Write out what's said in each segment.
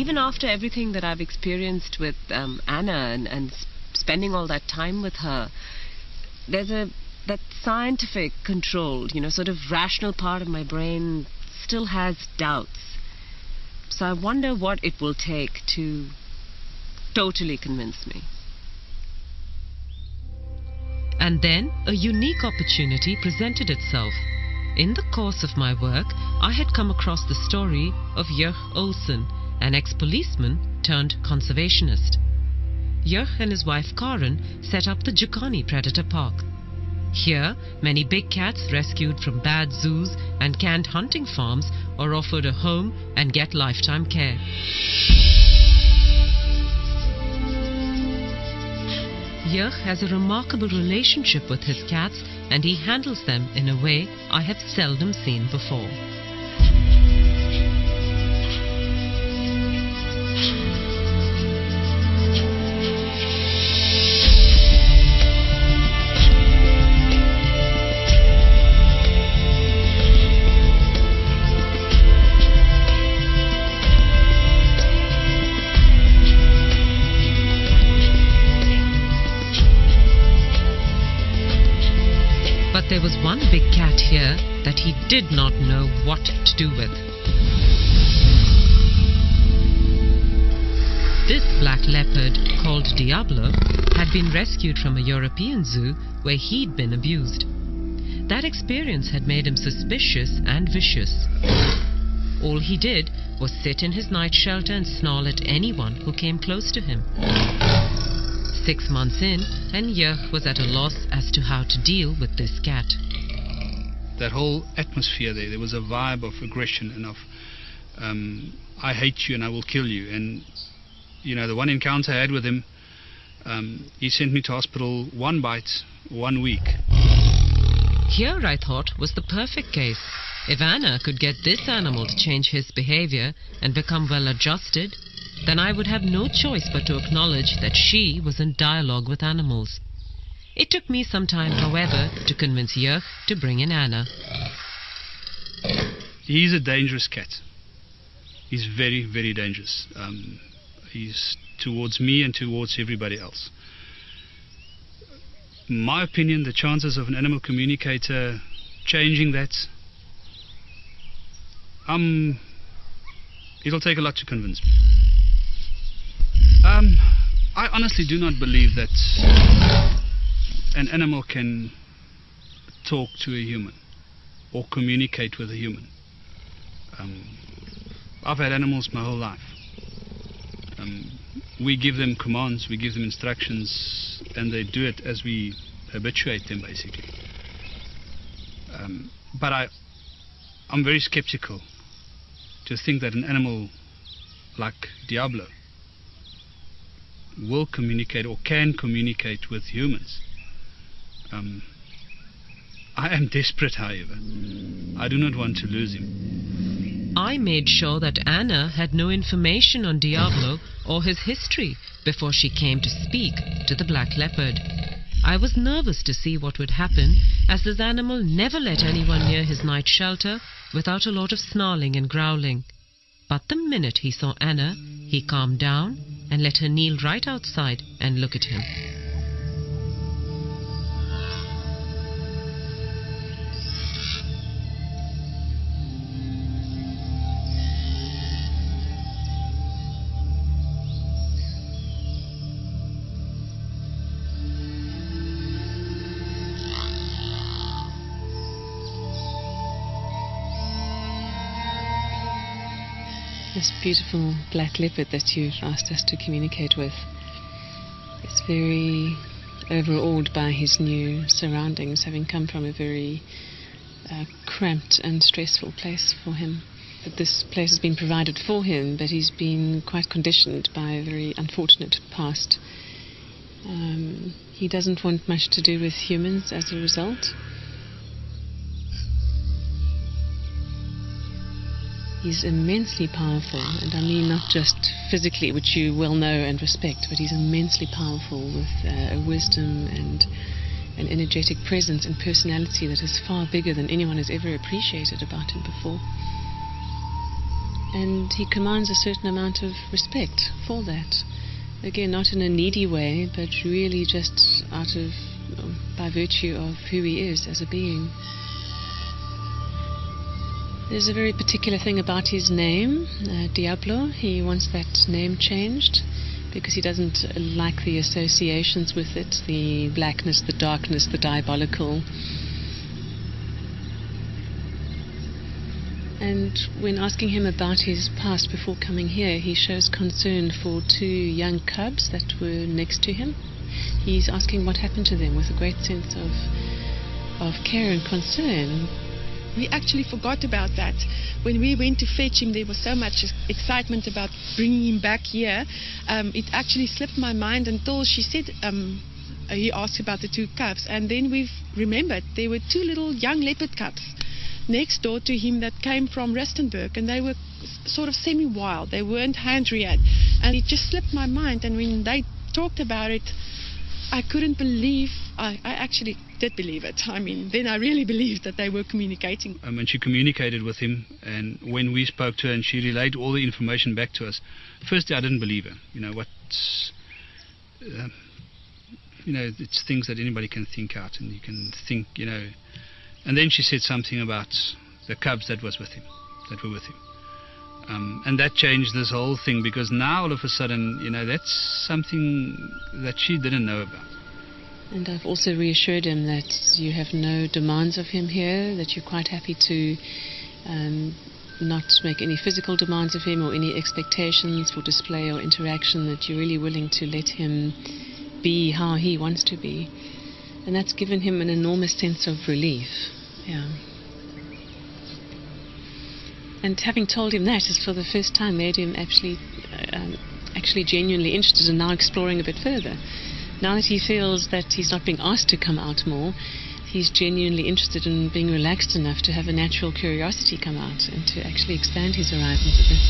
even after everything that I've experienced with Anna and spending all that time with her, there's that scientific controlled, sort of rational part of my brain still has doubts. So I wonder what it will take to totally convince me. And then a unique opportunity presented itself. In the course of my work, I had come across the story of Jurg Olsen, an ex-policeman turned conservationist. Jurg and his wife Karen set up the Jukani Predator Park. Here, many big cats rescued from bad zoos and canned hunting farms are offered a home and get lifetime care. Jurg has a remarkable relationship with his cats, and he handles them in a way I have seldom seen before. But there was one big cat here that he did not know what to do with. This black leopard, called Diabolo, had been rescued from a European zoo where he'd been abused. That experience had made him suspicious and vicious. All he did was sit in his night shelter and snarl at anyone who came close to him. 6 months in, and Jurg was at a loss as to how to deal with this cat. That whole atmosphere there was a vibe of aggression and of I hate you and I will kill you. And the one encounter I had with him, he sent me to hospital 1 bite, 1 week. Here, I thought, was the perfect case. If Anna could get this animal to change his behavior and become well adjusted, then I would have no choice but to acknowledge that she was in dialogue with animals. It took me some time, however, to convince Jurg to bring in Anna. He's a dangerous cat. He's very, very dangerous. He's towards me and towards everybody else. In my opinion, the chances of an animal communicator changing that, it'll take a lot to convince me. I honestly do not believe that an animal can talk to a human or communicate with a human. I've had animals my whole life. We give them commands, we give them instructions, and they do it as we habituate them, basically. But I'm very skeptical to think that an animal like Diabolo will communicate or can communicate with humans. I am desperate, however. I do not want to lose him. I made sure that Anna had no information on Diabolo or his history before she came to speak to the black leopard. I was nervous to see what would happen, as this animal never let anyone near his night shelter without a lot of snarling and growling. But the minute he saw Anna, he calmed down and let her kneel right outside and look at him. This beautiful black leopard that you've asked us to communicate with is very overawed by his new surroundings, having come from a very cramped and stressful place for him. That this place has been provided for him, but he's been quite conditioned by a very unfortunate past. He doesn't want much to do with humans as a result. He's immensely powerful, and I mean not just physically, which you well know and respect, but he's immensely powerful with a wisdom and an energetic presence and personality that is far bigger than anyone has ever appreciated about him before. And he commands a certain amount of respect for that. Again, not in a needy way, but really just by virtue of who he is as a being. There's a very particular thing about his name, Diabolo. He wants that name changed because he doesn't like the associations with it, the blackness, the darkness, the diabolical. And when asking him about his past before coming here, he shows concern for 2 young cubs that were next to him. He's asking what happened to them with a great sense of care and concern. We actually forgot about that. When we went to fetch him, there was so much excitement about bringing him back here. It actually slipped my mind until she said, he asked about the 2 cubs, and then we've remembered there were 2 little young leopard cubs next door to him that came from Rustenburg, and they were sort of semi-wild. They weren't hand-reared, and it just slipped my mind. And when they talked about it, I couldn't believe. I actually did believe it. I mean, then I really believed that they were communicating. And she communicated with him, and when we spoke to her and she relayed all the information back to us, firstly I didn't believe her. It's things that anybody can think out, and you can think, And then she said something about the cubs that were with him. And that changed this whole thing, because now all of a sudden, that's something that she didn't know about. And I've also reassured him that you have no demands of him here, that you're quite happy to not make any physical demands of him or any expectations for display or interaction, that you're really willing to let him be how he wants to be. And that's given him an enormous sense of relief. Yeah. And having told him that is for the first time made him actually genuinely interested in now exploring a bit further. Now that he feels that he's not being asked to come out more, he's genuinely interested in being relaxed enough to have a natural curiosity come out and to actually expand his horizons a bit.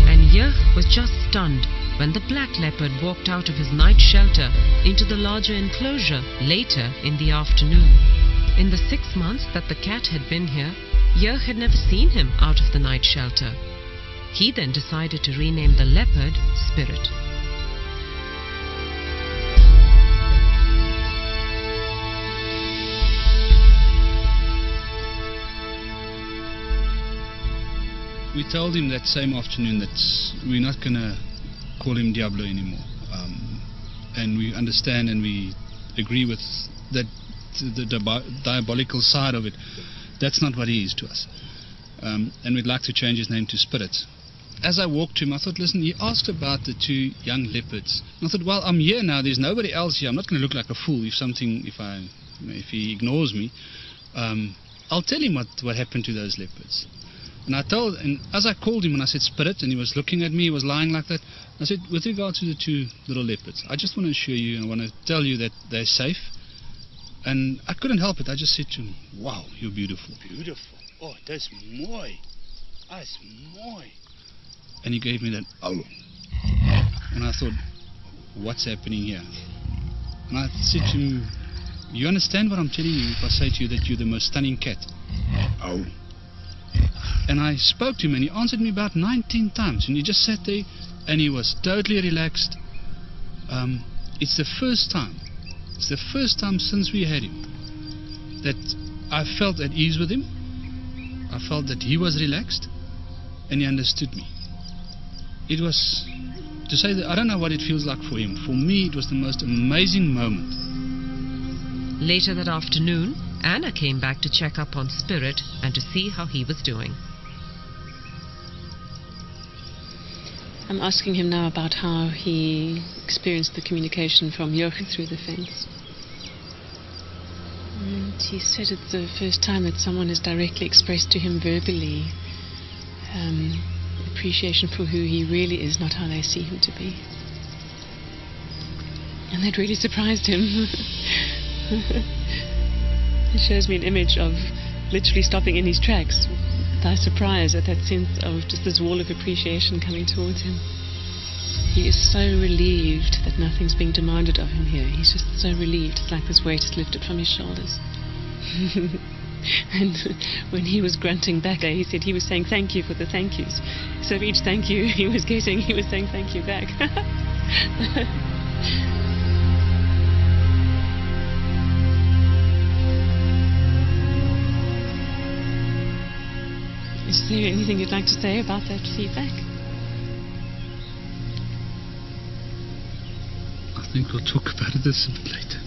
And Jurg was just stunned when the black leopard walked out of his night shelter into the larger enclosure later in the afternoon. In the 6 months that the cat had been here, Jurg had never seen him out of the night shelter. He then decided to rename the leopard Spirit. We told him that same afternoon that we're not going to call him Diabolo anymore. And we understand and we agree with that the diabolical side of it. That's not what he is to us. And we'd like to change his name to Spirit. As I walked to him, I thought, listen, he asked about the 2 young leopards. And I thought, well, I'm here now. There's nobody else here. I'm not going to look like a fool if he ignores me. I'll tell him what happened to those leopards. And as I called him and I said Spirit, and he was looking at me, he was lying like that, I said, with regard to the 2 little leopards, I just want to assure you, I want to tell you that they're safe. And I couldn't help it. I just said to him, wow, you're beautiful. Beautiful. Oh, that's mooi. That's mooi. And he gave me that, oh. And I thought, what's happening here? And I said to him, you understand what I'm telling you if I say to you that you're the most stunning cat? Oh. And I spoke to him and he answered me about 19 times. And he just sat there and he was totally relaxed. It's the first time since we had him that I felt at ease with him. I felt that he was relaxed and he understood me. It was, to say that I don't know what it feels like for him. For me, it was the most amazing moment. Later that afternoon, Anna came back to check up on Spirit and to see how he was doing. I'm asking him now about how he experienced the communication from Jurg through the fence. And he said it's the first time that someone has directly expressed to him verbally appreciation for who he really is, not how they see him to be. And that really surprised him. It shows me an image of literally stopping in his tracks by surprise at that sense of just this wall of appreciation coming towards him. He is so relieved that nothing's being demanded of him here. He's just so relieved. It's like this weight is lifted from his shoulders. And when he was grunting back, he said he was saying thank you for the thank yous. So each thank you he was getting, he was saying thank you back. Is there anything you'd like to say about that feedback? I think we'll talk about this a bit later.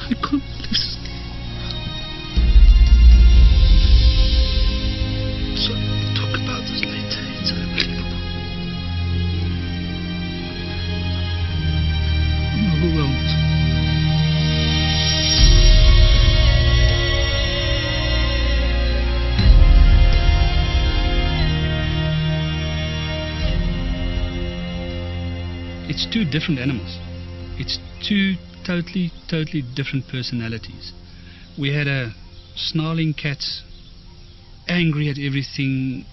I can't listen. So we'll talk about this later. It's unbelievable. I'm overwhelmed. It's two different animals. It's two totally different personalities. We had a snarling cat, angry at everything,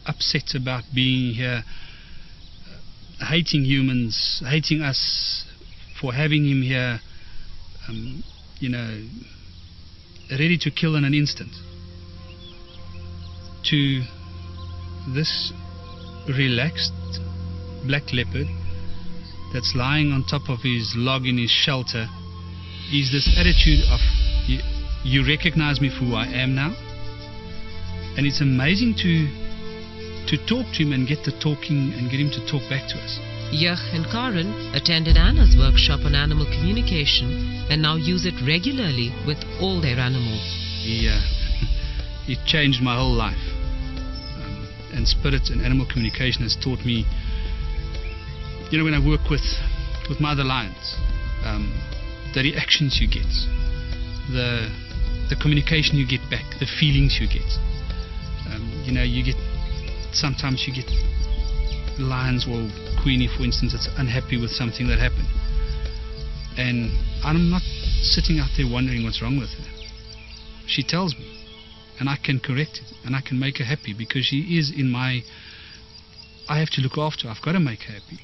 upset about being here, hating humans, hating us for having him here, ready to kill in an instant. To this relaxed black leopard that's lying on top of his log in his shelter is this attitude of you recognize me for who I am now. And it's amazing to talk to him and get the talking and get him to talk back to us. Jurg and Karen attended Anna's workshop on animal communication and now use it regularly with all their animals. It changed my whole life. And spirit and animal communication has taught me, when I work with my other lions, the reactions you get, the communication you get back, the feelings you get. Sometimes you get lions or Queenie, for instance, that's unhappy with something that happened. And I'm not sitting out there wondering what's wrong with her. She tells me, and I can correct it, and I can make her happy because she is I have to look after her. I've got to make her happy.